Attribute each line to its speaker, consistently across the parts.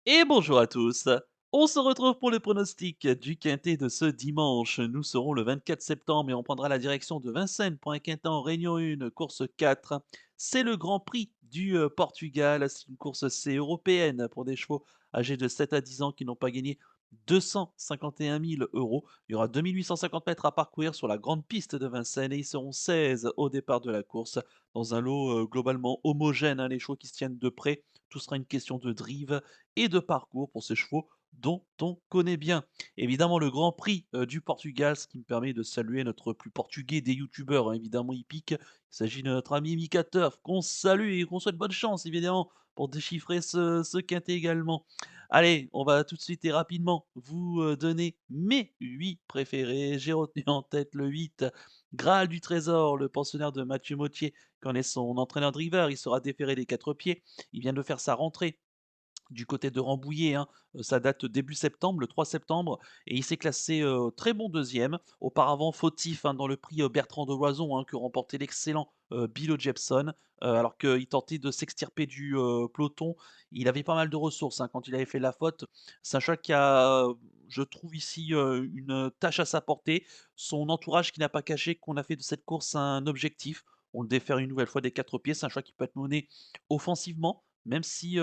Speaker 1: Et bonjour à tous. On se retrouve pour le pronostic du quintet de ce dimanche. Nous serons le 24 septembre et on prendra la direction de Vincennes pour un quintet en Réunion 1, course 4. C'est le Grand Prix du Portugal. C'est une course C européenne pour des chevaux âgés de 7 à 10 ans qui n'ont pas gagné 251 000 euros. Il y aura 2850 mètres à parcourir sur la grande piste de Vincennes et ils seront 16 au départ de la course dans un lot globalement homogène, hein, les chevaux qui se tiennent de près. Tout sera une question de drive et de parcours pour ces chevaux dont on connaît bien. Évidemment, le Grand Prix du Portugal, ce qui me permet de saluer notre plus portugais des youtubeurs, hein, évidemment hippique. Il s'agit de notre ami Mika Turf, qu'on salue et qu'on souhaite bonne chance, évidemment, pour déchiffrer ce quintet également. Allez, on va tout de suite et rapidement vous donner mes 8 préférés. J'ai retenu en tête le 8, Graal du Trésor, le pensionnaire de Mathieu Mottier, qui en est son entraîneur driver. Il sera déféré des 4 pieds. Il vient de faire sa rentrée du côté de Rambouillet, hein, ça date début septembre, le 3 septembre et il s'est classé, très bon deuxième. Auparavant fautif, hein, dans le prix, Bertrand de Roison, hein, que remportait l'excellent, Bill Jepson, alors qu'il tentait de s'extirper du, peloton. Il avait pas mal de ressources, hein, quand il avait fait la faute. Sachant qu'il y a, je trouve ici, une tâche à sa portée. Son entourage qui n'a pas caché qu'on a fait de cette course un objectif. On le défère une nouvelle fois des 4 pieds. C'est un choix qui peut être mené offensivement, même si,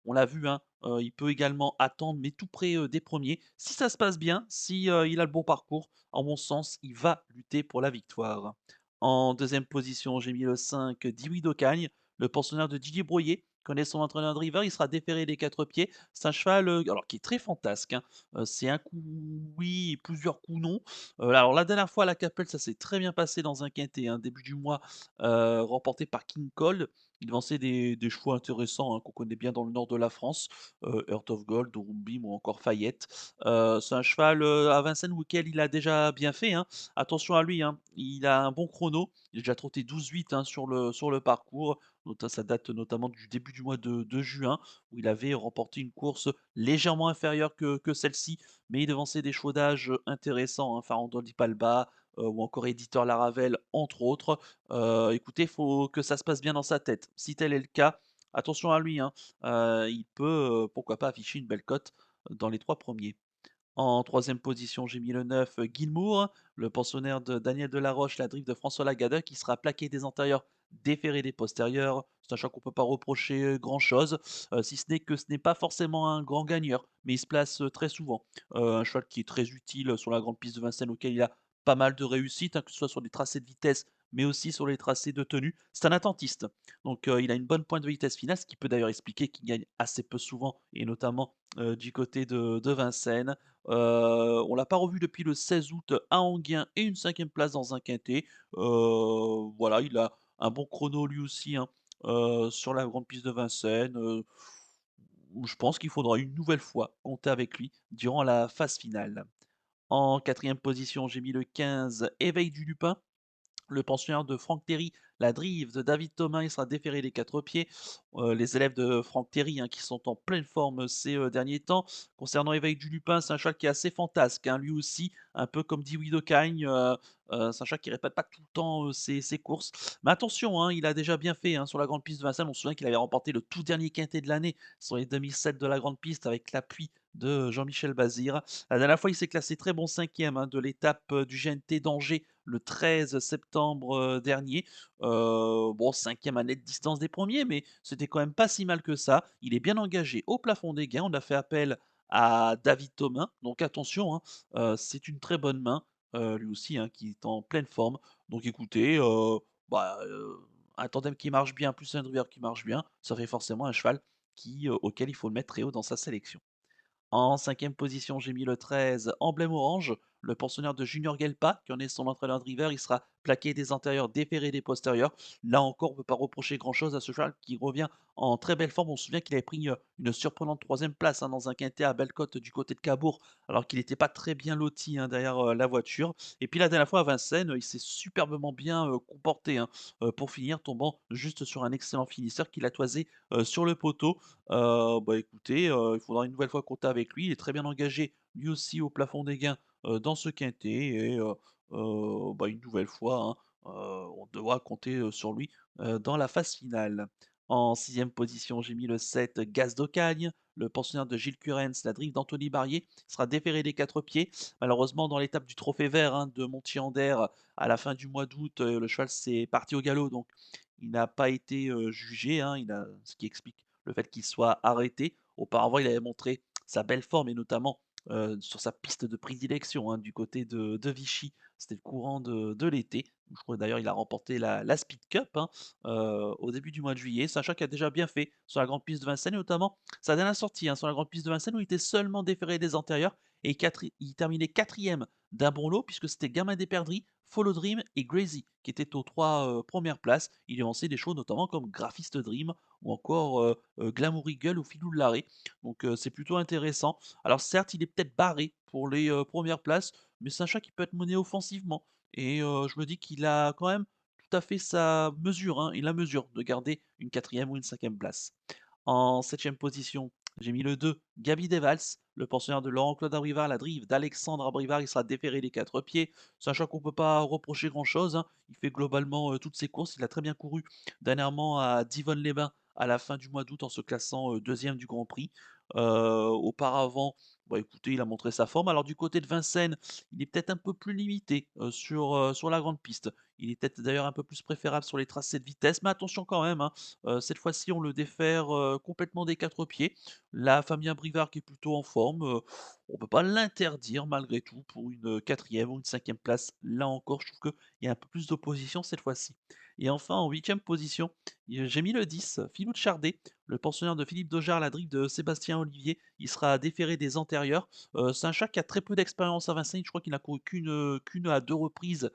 Speaker 1: on l'a vu, hein, il peut également attendre, mais tout près, des premiers. Si ça se passe bien, si, il a le bon parcours, en mon sens, il va lutter pour la victoire. En deuxième position, j'ai mis le 5, Dioui d'Ocagne, le pensionnaire de Didier Broyer, connaît son entraîneur driver, il sera déféré des 4 pieds. C'est un cheval, alors qui est très fantasque, hein, c'est un coup oui, plusieurs coups non. Alors la dernière fois à la Capelle, ça s'est très bien passé dans un quintet, hein, début du mois, remporté par King Cole. Il devançait des chevaux intéressants, hein, qu'on connaît bien dans le nord de la France, Heart of Gold, Rumbim ou encore Fayette. C'est un cheval, à Vincennes auquel il a déjà bien fait, hein. Attention à lui, hein, il a un bon chrono. Il a déjà trotté 12-8, hein, sur le parcours. Ça date notamment du début du mois de juin, où il avait remporté une course légèrement inférieure que celle-ci, mais il devançait des chevaux d'âge, intéressants, hein, Farandole Palba, ou encore Éditeur Laravel, entre autres. Écoutez, il faut que ça se passe bien dans sa tête. Si tel est le cas, attention à lui, hein, il peut, pourquoi pas afficher une belle cote dans les 3 premiers. En troisième position, j'ai mis le 9, Guilmour, le pensionnaire de Daniel Delaroche, la drift de François Lagada, qui sera plaqué des antérieurs, déféré des postérieurs. C'est un choix qu'on ne peut pas reprocher grand-chose, si ce n'est que ce n'est pas forcément un grand gagneur, mais il se place très souvent. Un cheval qui est très utile sur la grande piste de Vincennes, auquel il a pas mal de réussite, hein, que ce soit sur des tracés de vitesse, mais aussi sur les tracés de tenue. C'est un attentiste, donc il a une bonne pointe de vitesse finale, ce qui peut d'ailleurs expliquer qu'il gagne assez peu souvent, et notamment du côté de Vincennes. On l'a pas revu depuis le 16 août à Enghien et une cinquième place dans un quintet. Voilà, il a un bon chrono lui aussi, hein, sur la grande piste de Vincennes, où je pense qu'il faudra une nouvelle fois compter avec lui durant la phase finale. En quatrième position, j'ai mis le 15, Éveil du Lupin. Le pensionnaire de Franck Terry, la drive de David Thomas, il sera déféré des 4 pieds. Les élèves de Franck Terry, hein, qui sont en pleine forme ces derniers temps. Concernant Éveil du Lupin, c'est un cheval qui est assez fantasque, hein, lui aussi, un peu comme dit Widow Cagne. C'est un cheval qui répète pas tout le temps ses courses. Mais attention, hein, il a déjà bien fait, hein, sur la grande piste de Vincennes. On se souvient qu'il avait remporté le tout dernier quintet de l'année sur les 2007 de la grande piste avec l'appui de Jean-Michel Bazir. La dernière fois, il s'est classé très bon cinquième, hein, de l'étape du GNT d'Angers le 13 septembre dernier. Bon, cinquième à nette distance des premiers, mais c'était quand même pas si mal que ça. Il est bien engagé au plafond des gains. On a fait appel à David Thomas, donc attention, hein, c'est une très bonne main, lui aussi, hein, qui est en pleine forme. Donc écoutez, bah, un tandem qui marche bien, plus un driver qui marche bien, ça fait forcément un cheval auquel il faut le mettre très haut dans sa sélection. En cinquième position, j'ai mis le 13, Emblème Orange, le pensionnaire de Junior Gelpa, qui en est son entraîneur driver. Il sera plaqué des antérieurs, déféré des postérieurs. Là encore, on ne peut pas reprocher grand-chose à ce cheval qui revient en très belle forme. On se souvient qu'il avait pris une surprenante troisième place, hein, dans un quintet à Bellecote du côté de Cabourg, alors qu'il n'était pas très bien loti, hein, derrière la voiture. Et puis la dernière fois à Vincennes, il s'est superbement bien comporté, hein, pour finir, tombant juste sur un excellent finisseur qui l'a toisé sur le poteau. Bah, écoutez, il faudra une nouvelle fois compter avec lui. Il est très bien engagé, lui aussi, au plafond des gains, dans ce quintet et bah, une nouvelle fois, hein, on devra compter, sur lui, dans la phase finale. En sixième position, j'ai mis le 7 Gaz d'Ocagne, le pensionnaire de Gilles Curens, la drive d'Anthony Barrier, sera déféré des 4 pieds. Malheureusement, dans l'étape du Trophée Vert de Montier-Ander, à la fin du mois d'août, le cheval s'est parti au galop, donc il n'a pas été jugé, ce qui explique le fait qu'il soit arrêté. Auparavant, il avait montré sa belle forme et notamment sur sa piste de prédilection du côté de Vichy. C'était le courant de l'été. Je crois d'ailleurs il a remporté la Speed Cup au début du mois de juillet. Sachant qu'il a déjà bien fait sur la grande piste de Vincennes, et notamment sa dernière sortie sur la grande piste de Vincennes où il était seulement déféré des antérieurs et il terminait quatrième d'un bon lot puisque c'était Gamin des Perdrix, Follow Dream et Crazy qui étaient aux trois premières places. Il avançait des shows notamment comme Graphiste Dream ou encore Glamour Eagle ou Filou de Larrey. Donc c'est plutôt intéressant. Alors certes, il est peut-être barré pour les premières places, mais c'est un chat qui peut être mené offensivement. Et je me dis qu'il a quand même tout à fait sa mesure, il a mesure de garder une quatrième ou une cinquième place. En septième position, j'ai mis le 2, Gabi Devals, le pensionnaire de Laurent-Claude Abrivard, la drive d'Alexandre Abrivard, il sera déféré des 4 pieds, sachant qu'on ne peut pas reprocher grand-chose. Il fait globalement toutes ses courses, il a très bien couru dernièrement à Divonne-les-Bains à la fin du mois d'août en se classant 2e du Grand Prix. Auparavant, bah, écoutez, il a montré sa forme. Alors du côté de Vincennes, il est peut-être un peu plus limité sur la grande piste. Il est peut-être d'ailleurs un peu plus préférable sur les tracés de vitesse, mais attention quand même, cette fois-ci on le défère complètement des 4 pieds. La Fabien Brivard qui est plutôt en forme, on peut pas l'interdire malgré tout pour une 4e ou une 5e place. Là encore, je trouve qu'il y a un peu plus d'opposition cette fois-ci. Et enfin en 8e position, j'ai mis le 10, Philou de Chardet, le pensionnaire de Philippe Daujar, la drive de Sébastien Olivier. Il sera déféré des antérieurs. C'est un chat qui a très peu d'expérience à Vincennes. Je crois qu'il n'a couru qu'une à 2 reprises,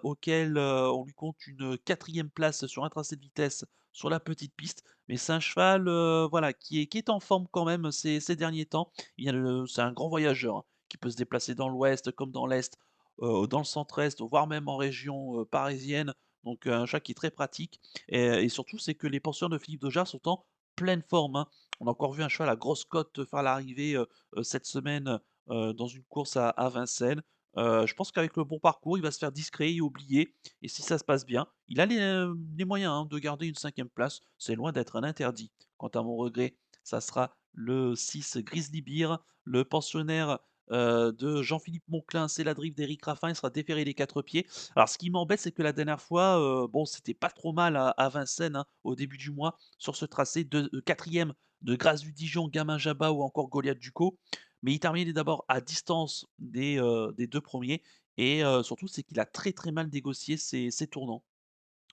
Speaker 1: auxquelles, on lui compte une 4e place sur un tracé de vitesse sur la petite piste. Mais c'est un cheval, voilà, qui est en forme quand même ces derniers temps. C'est un grand voyageur, qui peut se déplacer dans l'ouest comme dans l'est, dans le centre-est, voire même en région, parisienne. Donc un chat qui est très pratique et surtout, c'est que les pensionnaires de Philippe Daujar sont en pleine forme. On a encore vu un cheval à grosse cote faire l'arrivée, cette semaine, dans une course à Vincennes. Je pense qu'avec le bon parcours, il va se faire discret et oublier et si ça se passe bien, il a les moyens, de garder une cinquième place. C'est loin d'être un interdit. Quant à mon regret, ça sera le 6 Grizzly Bear, le pensionnaire, de Jean-Philippe Monclin, c'est la drive d'Éric Raffin, il sera déféré des 4 pieds. Alors ce qui m'embête, c'est que la dernière fois, bon, c'était pas trop mal à Vincennes, au début du mois, sur ce tracé de 4e de Grâce du Dijon, Gamin Jabba ou encore Goliath Ducos. Mais il terminait d'abord à distance des 2 premiers et surtout, c'est qu'il a très, très mal négocié ses tournants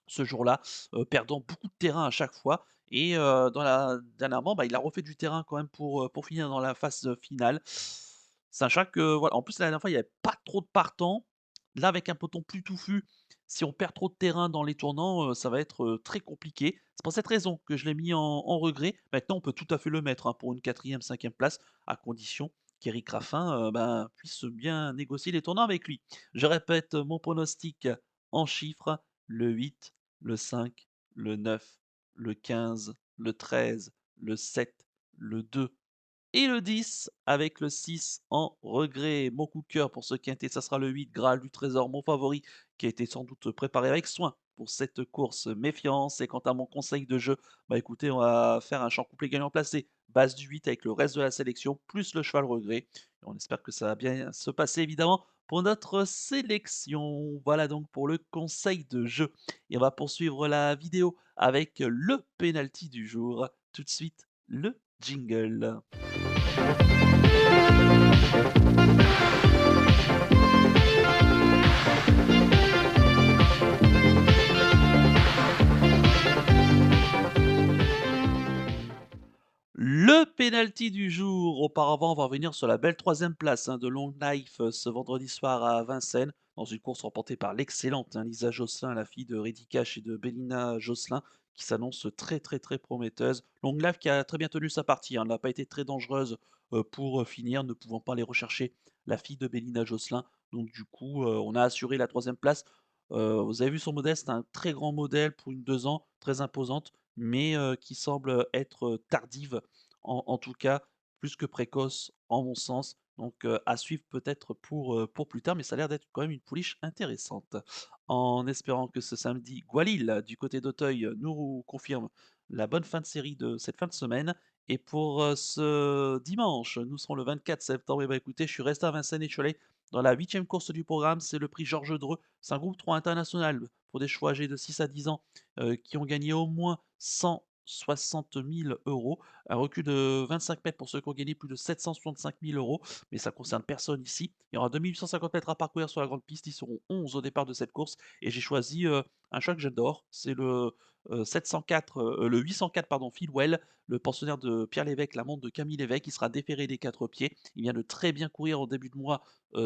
Speaker 1: ce jour-là, perdant beaucoup de terrain à chaque fois et dernièrement, bah, il a refait du terrain quand même pour finir dans la phase, finale. Sachant que voilà, en plus la dernière fois, il y avait pas trop de partants. Là, avec un peloton plus touffu, si on perd trop de terrain dans les tournants, ça va être, très compliqué. C'est pour cette raison que je l'ai mis en regret. Maintenant, on peut tout à fait le mettre, pour une quatrième, cinquième place, à condition qu'Éric Raffin, ben, puisse bien négocier les tournants avec lui. Je répète mon pronostic en chiffres: le 8, le 5, le 9, le 15, le 13, le 7, le 2 et le 10 avec le 6 en regret. Mon coup de cœur pour ce quintet, ça sera le 8, Graal du Trésor, mon favori, qui a été sans doute préparé avec soin pour cette course méfiance. Et quant à mon conseil de jeu, bah écoutez, on va faire un champ complet gagnant placé, base du 8 avec le reste de la sélection, plus le cheval regret. Et on espère que ça va bien se passer évidemment pour notre sélection. Voilà donc pour le conseil de jeu. Et on va poursuivre la vidéo avec le penalty du jour. Tout de suite, le jingle. Le penalty du jour. Auparavant, on va revenir sur la belle troisième place de Long Life ce vendredi soir à Vincennes, dans une course remportée par l'excellente Lisa Josselin, la fille de Reddy Cash et de Bélina Josselin, qui s'annonce très très très prometteuse. Long Life qui a très bien tenu sa partie, elle n'a pas été très dangereuse pour finir, ne pouvant pas aller rechercher la fille de Bélina Josselin. Donc du coup, on a assuré la troisième place. Vous avez vu son modèle, c'est un très grand modèle pour une 2 ans, très imposante, mais qui semble être tardive en tout cas, plus que précoce en mon sens. Donc à suivre peut-être pour plus tard, mais ça a l'air d'être quand même une pouliche intéressante. En espérant que ce samedi, Goualil, du côté d'Auteuil, nous confirme la bonne fin de série de cette fin de semaine. Et pour ce dimanche, nous serons le 24 septembre. Et bah écoutez, je suis resté à Vincennes et je suis allé dans la huitième course du programme. C'est le prix Georges Dreux. C'est un groupe 3 international pour des chevaux âgés de 6 à 10 ans qui ont gagné au moins 160 000 euros. Un recul de 25 mètres pour ceux qui ont gagné plus de 765 000 euros. Mais ça concerne personne ici. Il y aura 2850 mètres à parcourir sur la grande piste. Ils seront 11 au départ de cette course. Et j'ai choisi un chat que j'adore. C'est le 804 pardon, Philwell, le pensionnaire de Pierre Lévesque, la montre de Camille Lévesque. Il sera déféré des 4 pieds. Il vient de très bien courir au début de mois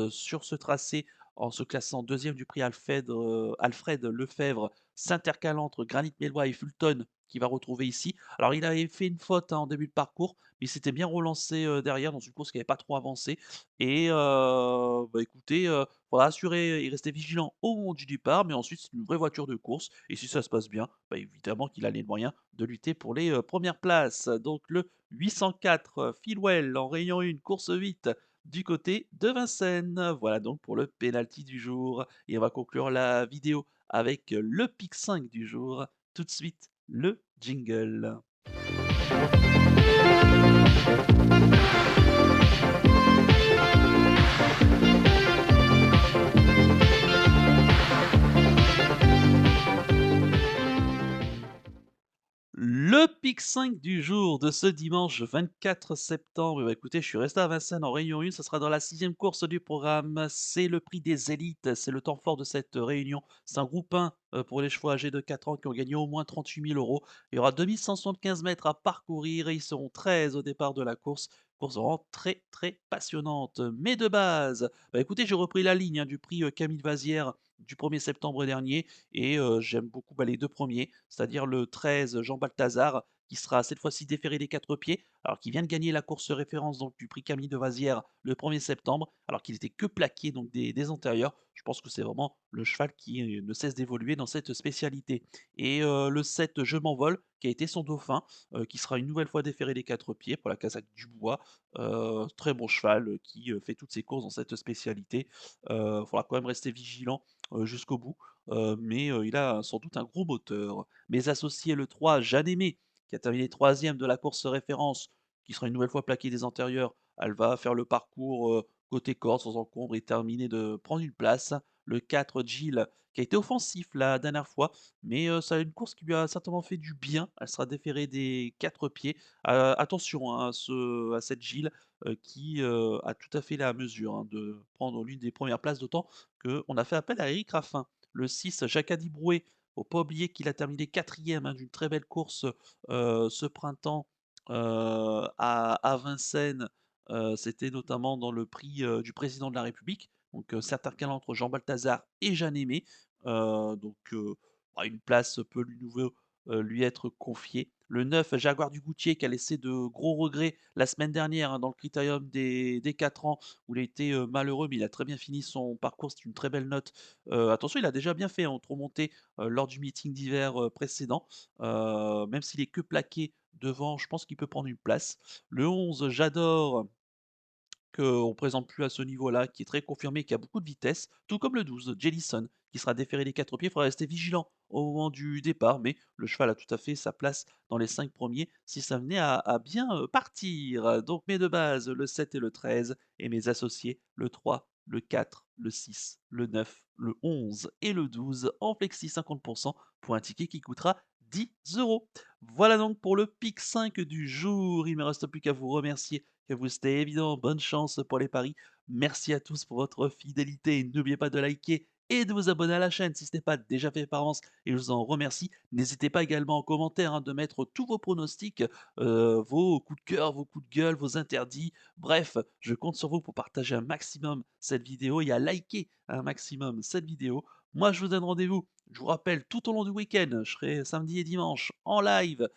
Speaker 1: sur ce tracé en se classant deuxième du prix Alfred Lefebvre, s'intercalant entre Granit Mélois et Fulton, qui va retrouver ici. Alors, il avait fait une faute hein, en début de parcours, mais il s'était bien relancé derrière dans une course qui n'avait pas trop avancé. Et bah, écoutez, faudra assurer et rester vigilant au moment du départ, mais ensuite, c'est une vraie voiture de course. Et si ça se passe bien, bah, évidemment qu'il a les moyens de lutter pour les premières places. Donc, le 804 Philwell en rayon 1, course 8 du côté de Vincennes. Voilà donc pour le penalty du jour. Et on va conclure la vidéo avec le pic 5 du jour. Tout de suite, le jingle. Le pic 5 du jour de ce dimanche 24 septembre. Bah, écoutez, je suis resté à Vincennes en réunion 1. Ça sera dans la sixième course du programme. C'est le prix des élites. C'est le temps fort de cette réunion. C'est un groupe 1 pour les chevaux âgés de 4 ans qui ont gagné au moins 38 000 euros. Il y aura 2175 mètres à parcourir et ils seront 13 au départ de la course. Course vraiment très très passionnante. Mais de base, bah écoutez, j'ai repris la ligne hein, du prix Camille Vazière du 1er septembre dernier et j'aime beaucoup bah, les 2 premiers, c'est-à-dire le 13 Jean Balthazar, qui sera cette fois-ci déféré des 4 pieds, alors qu'il vient de gagner la course référence donc du prix Camille de Vazières le 1er septembre, alors qu'il était que plaqué donc des antérieurs. Je pense que c'est vraiment le cheval qui ne cesse d'évoluer dans cette spécialité. Et le 7 Je m'envole, qui a été son dauphin, qui sera une nouvelle fois déféré des 4 pieds pour la Casaque Dubois. Très bon cheval qui fait toutes ses courses dans cette spécialité. Il faudra quand même rester vigilant jusqu'au bout. Mais il a sans doute un gros moteur. Mes associés, le 3, Jeanne Aimée, qui a terminé troisième de la course référence, qui sera une nouvelle fois plaquée des antérieurs. Elle va faire le parcours côté corde sans encombre et terminer de prendre une place. Le 4, Jill, qui a été offensif la dernière fois, mais ça a une course qui lui a certainement fait du bien. Elle sera déférée des 4 pieds. Attention hein, à cette Jill qui a tout à fait la mesure hein, de prendre l'une des premières places, d'autant qu'on a fait appel à Eric Raffin. Le 6, Jacadi Brouet, faut pas oublier qu'il a terminé quatrième hein, d'une très belle course ce printemps à Vincennes. C'était notamment dans le prix du président de la République. Donc, certain qu'elle entre Jean Balthazar et Jeanne Aimée. Bah, une place peut lui être confiée. Le 9, Jaguar du Goutier, qui a laissé de gros regrets la semaine dernière hein, dans le critérium des 4 ans, où il a été malheureux, mais il a très bien fini son parcours. C'est une très belle note. Attention, il a déjà bien fait en remontée lors du meeting d'hiver précédent. Même s'il est que plaqué devant, je pense qu'il peut prendre une place. Le 11, J'adore qu'on ne présente plus à ce niveau-là, qui est très confirmé, qui a beaucoup de vitesse, tout comme le 12, Jellison, qui sera déféré des 4 pieds. Il faudra rester vigilant au moment du départ, mais le cheval a tout à fait sa place dans les 5 premiers si ça venait à bien partir. Donc mes deux bases, le 7 et le 13, et mes associés, le 3, le 4, le 6, le 9, le 11 et le 12, en flexi 50% pour un ticket qui coûtera 10 euros. Voilà donc pour le pic 5 du jour. Il ne me reste plus qu'à vous remercier, que vous c'était évidemment bonne chance pour les paris. Merci à tous pour votre fidélité. N'oubliez pas de liker et de vous abonner à la chaîne si ce n'est pas déjà fait par avance et je vous en remercie. N'hésitez pas également en commentaire hein, de mettre tous vos pronostics, vos coups de cœur, vos coups de gueule, vos interdits. Bref, je compte sur vous pour partager un maximum cette vidéo et à liker un maximum cette vidéo. Moi, je vous donne rendez-vous, je vous rappelle, tout au long du week-end. Je serai samedi et dimanche en live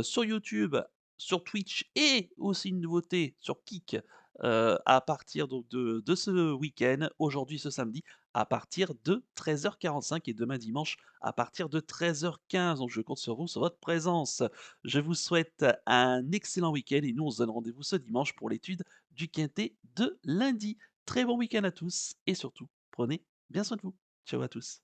Speaker 1: sur YouTube, sur Twitch et aussi une nouveauté sur Kick à partir donc de ce week-end, aujourd'hui ce samedi, à partir de 13h45 et demain dimanche à partir de 13h15. Donc je compte sur vous, sur votre présence. Je vous souhaite un excellent week-end et nous on se donne rendez-vous ce dimanche pour l'étude du quintet de lundi. Très bon week-end à tous et surtout, prenez bien soin de vous. Ciao à tous.